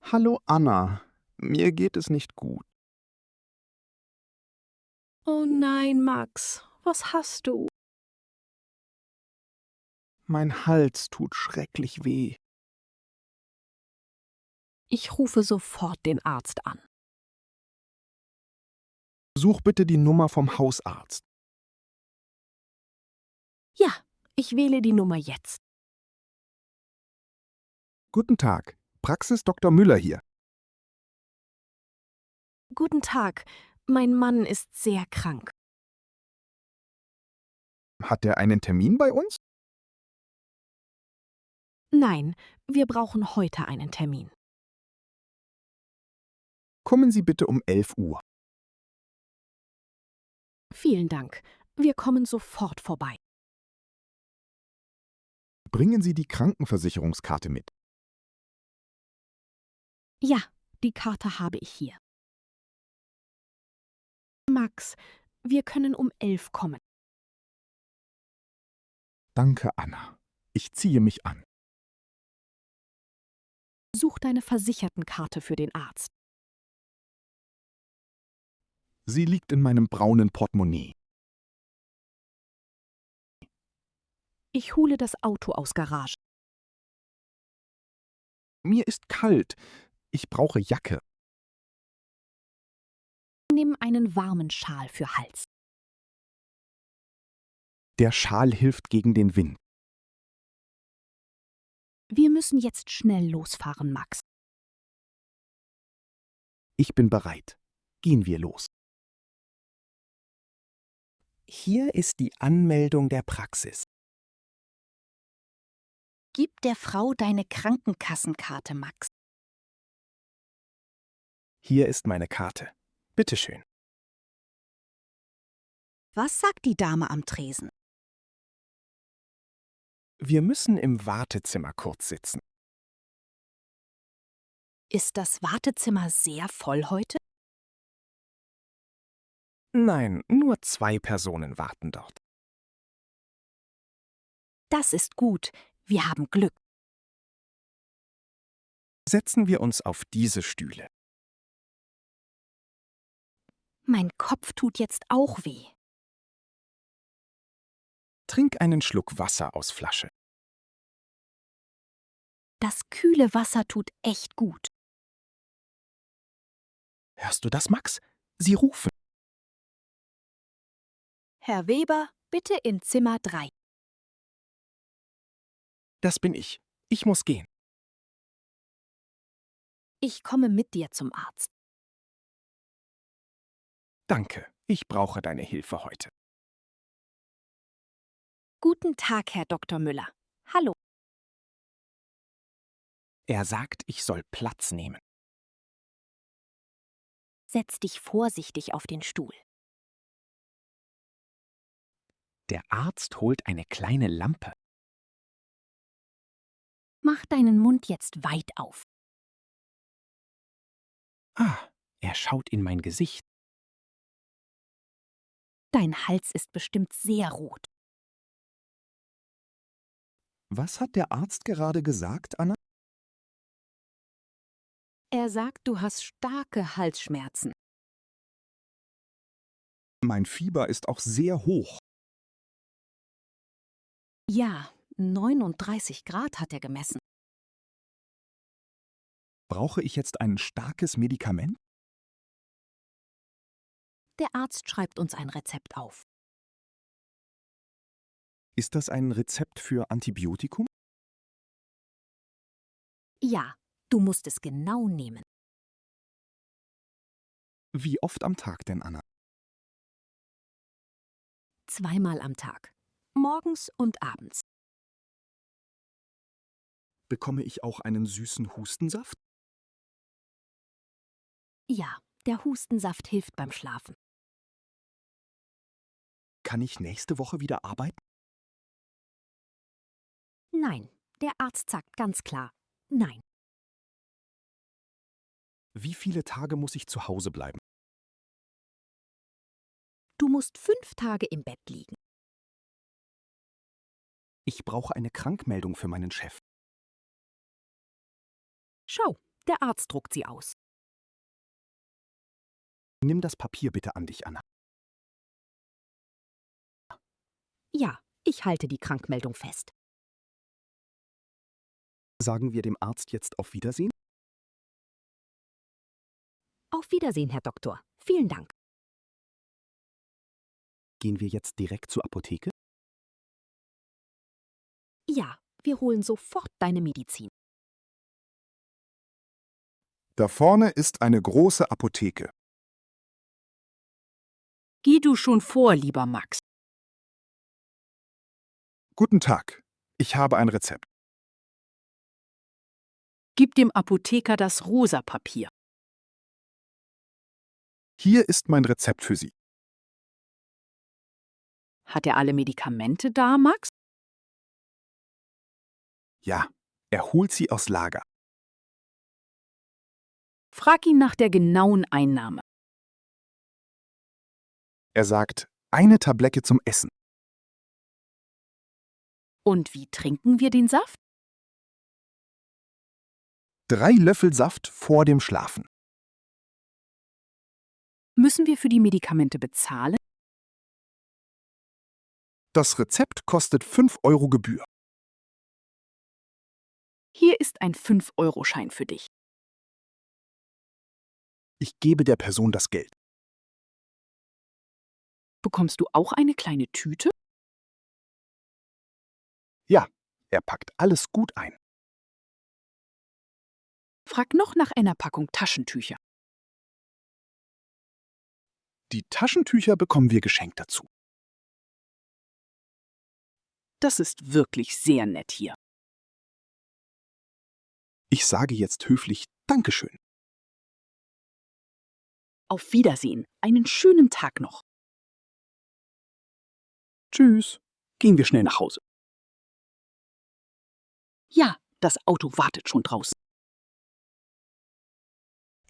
Hallo Anna, mir geht es nicht gut. Oh nein, Max, was hast du? Mein Hals tut schrecklich weh. Ich rufe sofort den Arzt an. Such bitte die Nummer vom Hausarzt. Ja, ich wähle die Nummer jetzt. Guten Tag, Praxis Dr. Müller hier. Guten Tag, mein Mann ist sehr krank. Hat er einen Termin bei uns? Nein, wir brauchen heute einen Termin. Kommen Sie bitte um 11 Uhr. Vielen Dank, wir kommen sofort vorbei. Bringen Sie die Krankenversicherungskarte mit. Ja, die Karte habe ich hier. Max, wir können um 11 kommen. Danke, Anna. Ich ziehe mich an. Such deine Versichertenkarte für den Arzt. Sie liegt in meinem braunen Portemonnaie. Ich hole das Auto aus Garage. Mir ist kalt. Ich brauche Jacke. Nimm einen warmen Schal für Hals. Der Schal hilft gegen den Wind. Wir müssen jetzt schnell losfahren, Max. Ich bin bereit. Gehen wir los. Hier ist die Anmeldung der Praxis. Gib der Frau deine Krankenkassenkarte, Max. Hier ist meine Karte. Bitteschön. Was sagt die Dame am Tresen? Wir müssen im Wartezimmer kurz sitzen. Ist das Wartezimmer sehr voll heute? Nein, nur 2 Personen warten dort. Das ist gut. Wir haben Glück. Setzen wir uns auf diese Stühle. Mein Kopf tut jetzt auch weh. Trink einen Schluck Wasser aus Flasche. Das kühle Wasser tut echt gut. Hörst du das, Max? Sie rufen. Herr Weber, bitte in Zimmer 3. Das bin ich. Ich muss gehen. Ich komme mit dir zum Arzt. Danke, ich brauche deine Hilfe heute. Guten Tag, Herr Dr. Müller. Hallo. Er sagt, ich soll Platz nehmen. Setz dich vorsichtig auf den Stuhl. Der Arzt holt eine kleine Lampe. Mach deinen Mund jetzt weit auf. Ah, er schaut in mein Gesicht. Dein Hals ist bestimmt sehr rot. Was hat der Arzt gerade gesagt, Anna? Er sagt, du hast starke Halsschmerzen. Mein Fieber ist auch sehr hoch. Ja, 39 Grad hat er gemessen. Brauche ich jetzt ein starkes Medikament? Der Arzt schreibt uns ein Rezept auf. Ist das ein Rezept für Antibiotikum? Ja, du musst es genau nehmen. Wie oft am Tag denn, Anna? 2-mal am Tag. Morgens und abends. Bekomme ich auch einen süßen Hustensaft? Ja, der Hustensaft hilft beim Schlafen. Kann ich nächste Woche wieder arbeiten? Nein, der Arzt sagt ganz klar, nein. Wie viele Tage muss ich zu Hause bleiben? Du musst 5 Tage im Bett liegen. Ich brauche eine Krankmeldung für meinen Chef. Schau, Der Arzt druckt sie aus. Nimm das Papier bitte an dich, Anna. Ja, ich halte die Krankmeldung fest. Sagen wir dem Arzt jetzt auf Wiedersehen? Auf Wiedersehen, Herr Doktor. Vielen Dank. Gehen wir jetzt direkt zur Apotheke? Ja, wir holen sofort deine Medizin. Da vorne ist eine große Apotheke. Geh du schon vor, lieber Max. Guten Tag, ich habe ein Rezept. Gib dem Apotheker das rosa Papier. Hier ist mein Rezept für Sie. Hat er alle Medikamente da, Max? Ja, er holt sie aus Lager. Frag ihn nach der genauen Einnahme. Er sagt, eine Tablette zum Essen. Und wie trinken wir den Saft? 3 Löffel Saft vor dem Schlafen. Müssen wir für die Medikamente bezahlen? Das Rezept kostet 5 € Gebühr. Hier ist ein 5-Euro-Schein für dich. Ich gebe der Person das Geld. Bekommst du auch eine kleine Tüte? Ja, er packt alles gut ein. Frag noch nach einer Packung Taschentücher. Die Taschentücher bekommen wir geschenkt dazu. Das ist wirklich sehr nett hier. Ich sage jetzt höflich Dankeschön. Auf Wiedersehen. Einen schönen Tag noch. Tschüss. Gehen wir schnell nach Hause. Ja, das Auto wartet schon draußen.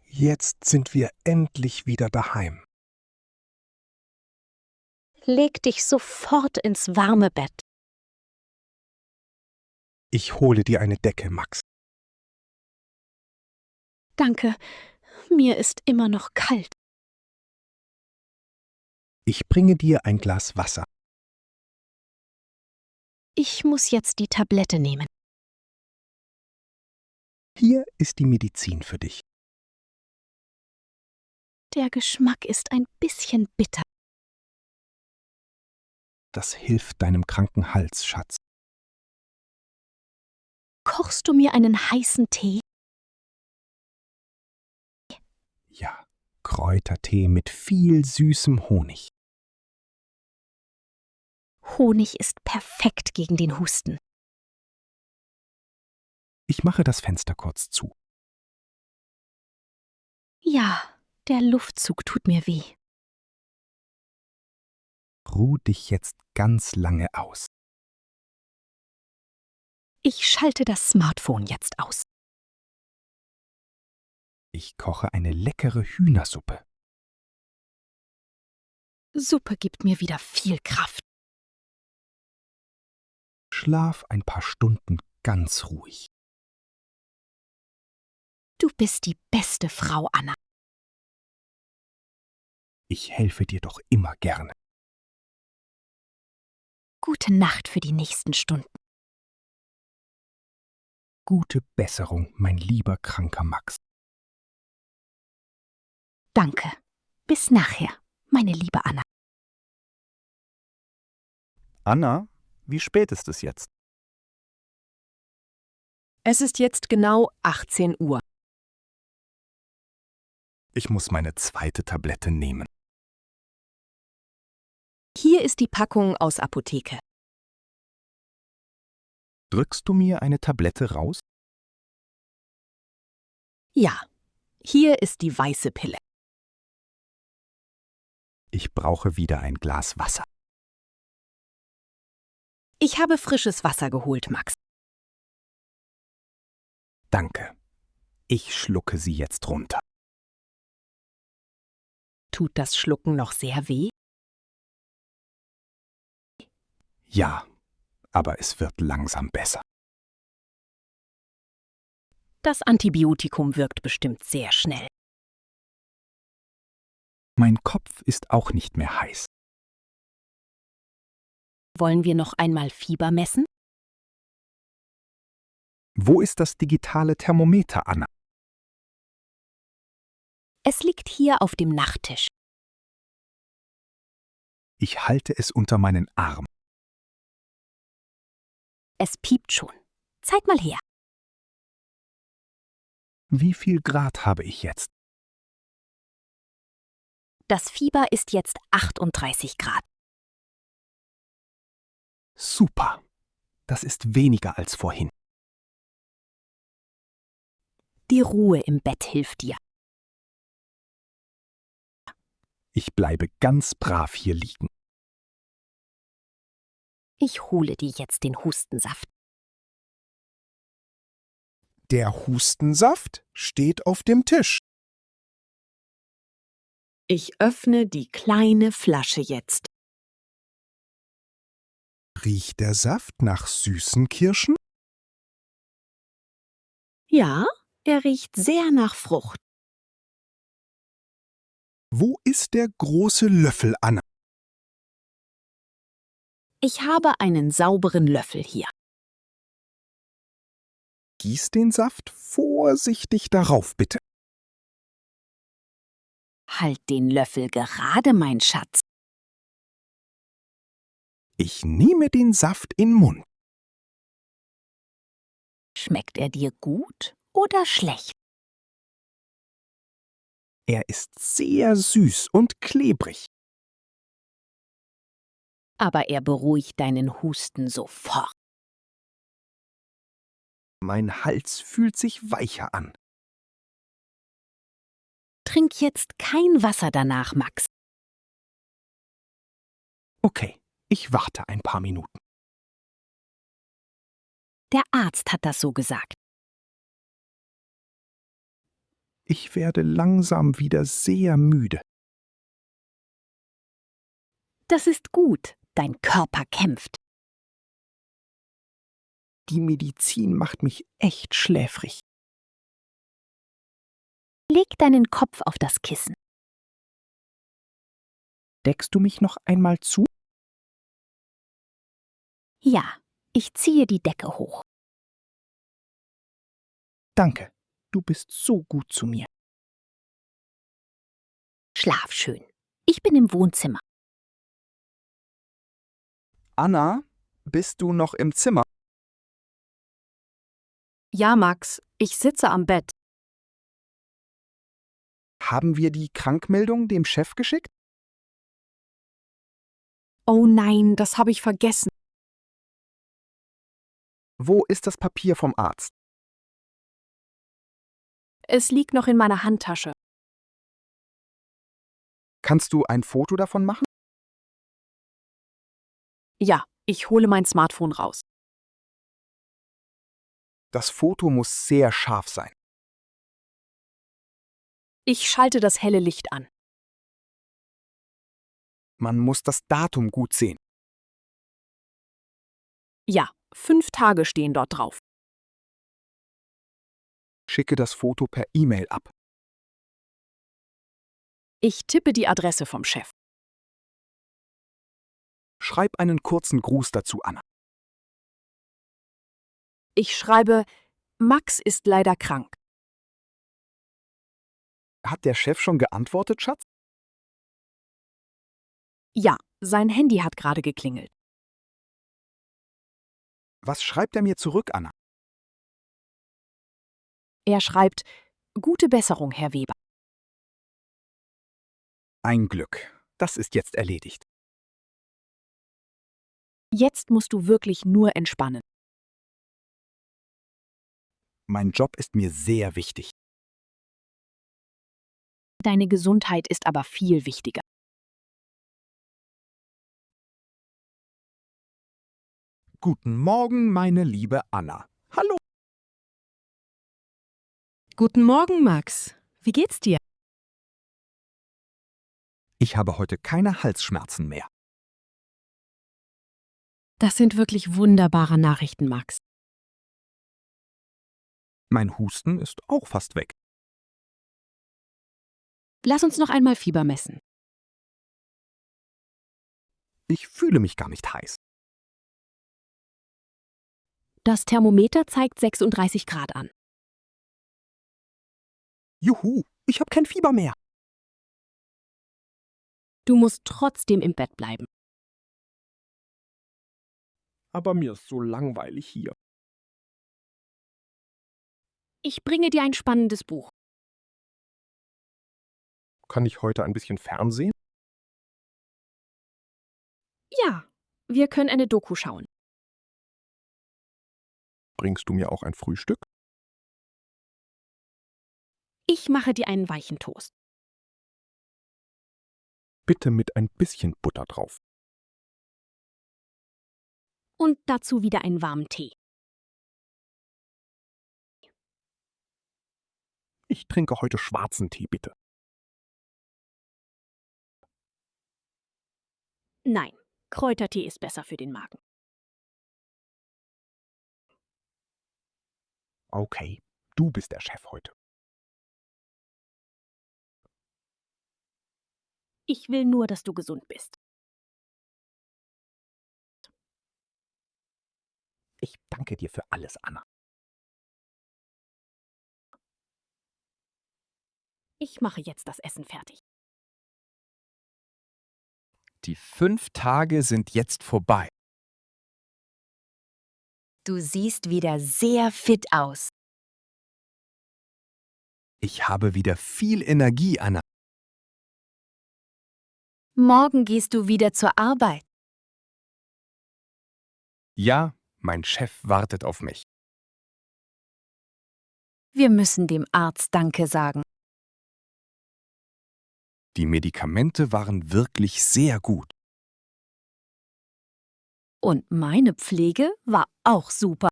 Jetzt sind wir endlich wieder daheim. Leg dich sofort ins warme Bett. Ich hole dir eine Decke, Max. Danke, mir ist immer noch kalt. Ich bringe dir ein Glas Wasser. Ich muss jetzt die Tablette nehmen. Hier ist die Medizin für dich. Der Geschmack ist ein bisschen bitter. Das hilft deinem kranken Hals, Schatz. Kochst du mir einen heißen Tee? Ja, Kräutertee mit viel süßem Honig. Honig ist perfekt gegen den Husten. Ich mache das Fenster kurz zu. Ja, der Luftzug tut mir weh. Ruh dich jetzt ganz lange aus. Ich schalte das Smartphone jetzt aus. Ich koche eine leckere Hühnersuppe. Suppe gibt mir wieder viel Kraft. Schlaf ein paar Stunden ganz ruhig. Du bist die beste Frau, Anna. Ich helfe dir doch immer gerne. Gute Nacht für die nächsten Stunden. Gute Besserung, mein lieber kranker Max. Danke. Bis nachher, meine liebe Anna. Anna, wie spät ist es jetzt? Es ist jetzt genau 18 Uhr. Ich muss meine zweite Tablette nehmen. Hier ist die Packung aus Apotheke. Drückst du mir eine Tablette raus? Ja, hier ist die weiße Pille. Ich brauche wieder ein Glas Wasser. Ich habe frisches Wasser geholt, Max. Danke. Ich schlucke sie jetzt runter. Tut das Schlucken noch sehr weh? Ja, aber es wird langsam besser. Das Antibiotikum wirkt bestimmt sehr schnell. Mein Kopf ist auch nicht mehr heiß. Wollen wir noch einmal Fieber messen? Wo ist das digitale Thermometer, Anna? Es liegt hier auf dem Nachttisch. Ich halte es unter meinen Arm. Es piept schon. Zeig mal her. Wie viel Grad habe ich jetzt? Das Fieber ist jetzt 38 Grad. Super. Das ist weniger als vorhin. Die Ruhe im Bett hilft dir. Ich bleibe ganz brav hier liegen. Ich hole dir jetzt den Hustensaft. Der Hustensaft steht auf dem Tisch. Ich öffne die kleine Flasche jetzt. Riecht der Saft nach süßen Kirschen? Ja, er riecht sehr nach Frucht. Wo ist der große Löffel, Anna? Ich habe einen sauberen Löffel hier. Gieß den Saft vorsichtig darauf, bitte. Halt den Löffel gerade, mein Schatz. Ich nehme den Saft in den Mund. Schmeckt er dir gut oder schlecht? Er ist sehr süß und klebrig. Aber er beruhigt deinen Husten sofort. Mein Hals fühlt sich weicher an. Trink jetzt kein Wasser danach, Max. Okay, ich warte ein paar Minuten. Der Arzt hat das so gesagt. Ich werde langsam wieder sehr müde. Das ist gut. Dein Körper kämpft. Die Medizin macht mich echt schläfrig. Leg deinen Kopf auf das Kissen. Deckst du mich noch einmal zu? Ja, ich ziehe die Decke hoch. Danke, du bist so gut zu mir. Schlaf schön. Ich bin im Wohnzimmer. Anna, bist du noch im Zimmer? Ja, Max, ich sitze am Bett. Haben wir die Krankmeldung dem Chef geschickt? Oh nein, das habe ich vergessen. Wo ist das Papier vom Arzt? Es liegt noch in meiner Handtasche. Kannst du ein Foto davon machen? Ja, ich hole mein Smartphone raus. Das Foto muss sehr scharf sein. Ich schalte das helle Licht an. Man muss das Datum gut sehen. Ja, 5 Tage stehen dort drauf. Schicke das Foto per E-Mail ab. Ich tippe die Adresse vom Chef. Schreib einen kurzen Gruß dazu, Anna. Ich schreibe, Max ist leider krank. Hat der Chef schon geantwortet, Schatz? Ja, sein Handy hat gerade geklingelt. Was schreibt er mir zurück, Anna? Er schreibt, gute Besserung, Herr Weber. Ein Glück. Das ist jetzt erledigt. Jetzt musst du wirklich nur entspannen. Mein Job ist mir sehr wichtig. Deine Gesundheit ist aber viel wichtiger. Guten Morgen, meine liebe Anna. Hallo. Guten Morgen, Max. Wie geht's dir? Ich habe heute keine Halsschmerzen mehr. Das sind wirklich wunderbare Nachrichten, Max. Mein Husten ist auch fast weg. Lass uns noch einmal Fieber messen. Ich fühle mich gar nicht heiß. Das Thermometer zeigt 36 Grad an. Juhu, ich habe kein Fieber mehr. Du musst trotzdem im Bett bleiben. Aber mir ist so langweilig hier. Ich bringe dir ein spannendes Buch. Kann ich heute ein bisschen Fernsehen? Ja, wir können eine Doku schauen. Bringst du mir auch ein Frühstück? Ich mache dir einen weichen Toast. Bitte mit ein bisschen Butter drauf. Und dazu wieder einen warmen Tee. Ich trinke heute schwarzen Tee, bitte. Nein, Kräutertee ist besser für den Magen. Okay, du bist der Chef heute. Ich will nur, dass du gesund bist. Ich danke dir für alles, Anna. Ich mache jetzt das Essen fertig. Die 5 Tage sind jetzt vorbei. Du siehst wieder sehr fit aus. Ich habe wieder viel Energie, Anna. Morgen gehst du wieder zur Arbeit. Ja, mein Chef wartet auf mich. Wir müssen dem Arzt Danke sagen. Die Medikamente waren wirklich sehr gut. Und meine Pflege war auch super.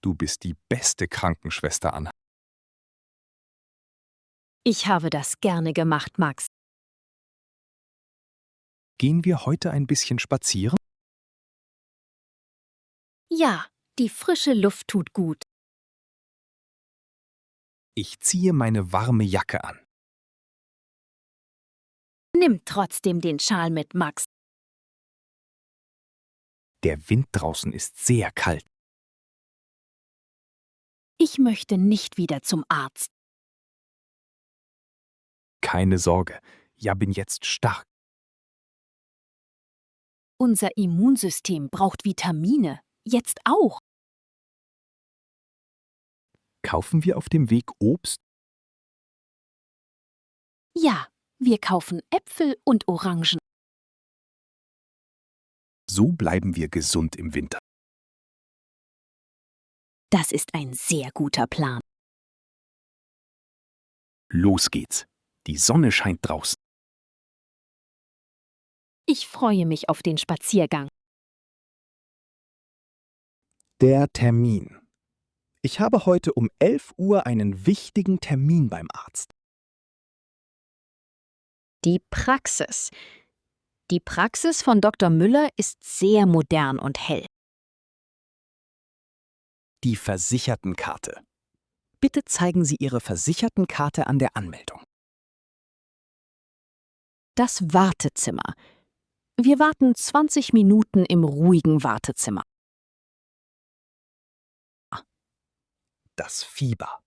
Du bist die beste Krankenschwester, Anna. Ich habe das gerne gemacht, Max. Gehen wir heute ein bisschen spazieren? Ja, die frische Luft tut gut. Ich ziehe meine warme Jacke an. Nimm trotzdem den Schal mit, Max. Der Wind draußen ist sehr kalt. Ich möchte nicht wieder zum Arzt. Keine Sorge, ja bin jetzt stark. Unser Immunsystem braucht Vitamine. Jetzt auch. Kaufen wir auf dem Weg Obst? Ja, wir kaufen Äpfel und Orangen. So bleiben wir gesund im Winter. Das ist ein sehr guter Plan. Los geht's. Die Sonne scheint draußen. Ich freue mich auf den Spaziergang. Der Termin. Ich habe heute um 11 Uhr einen wichtigen Termin beim Arzt. Die Praxis. Die Praxis von Dr. Müller ist sehr modern und hell. Die Versichertenkarte. Bitte zeigen Sie Ihre Versichertenkarte an der Anmeldung. Das Wartezimmer. Wir warten 20 Minuten im ruhigen Wartezimmer. Das Fieber.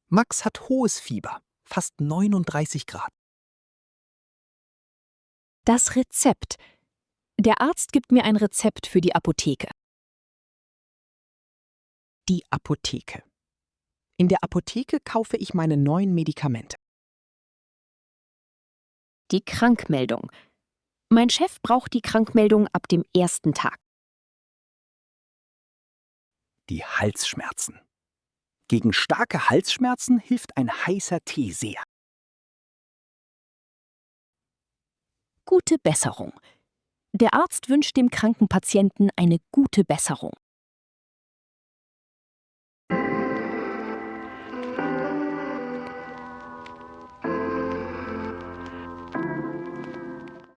Max hat hohes Fieber, fast 39 Grad. Das Rezept. Der Arzt gibt mir ein Rezept für die Apotheke. Die Apotheke. In der Apotheke kaufe ich meine neuen Medikamente. Die Krankmeldung. Mein Chef braucht die Krankmeldung ab dem ersten Tag. Die Halsschmerzen. Gegen starke Halsschmerzen hilft ein heißer Tee sehr. Gute Besserung. Der Arzt wünscht dem kranken Patienten eine gute Besserung.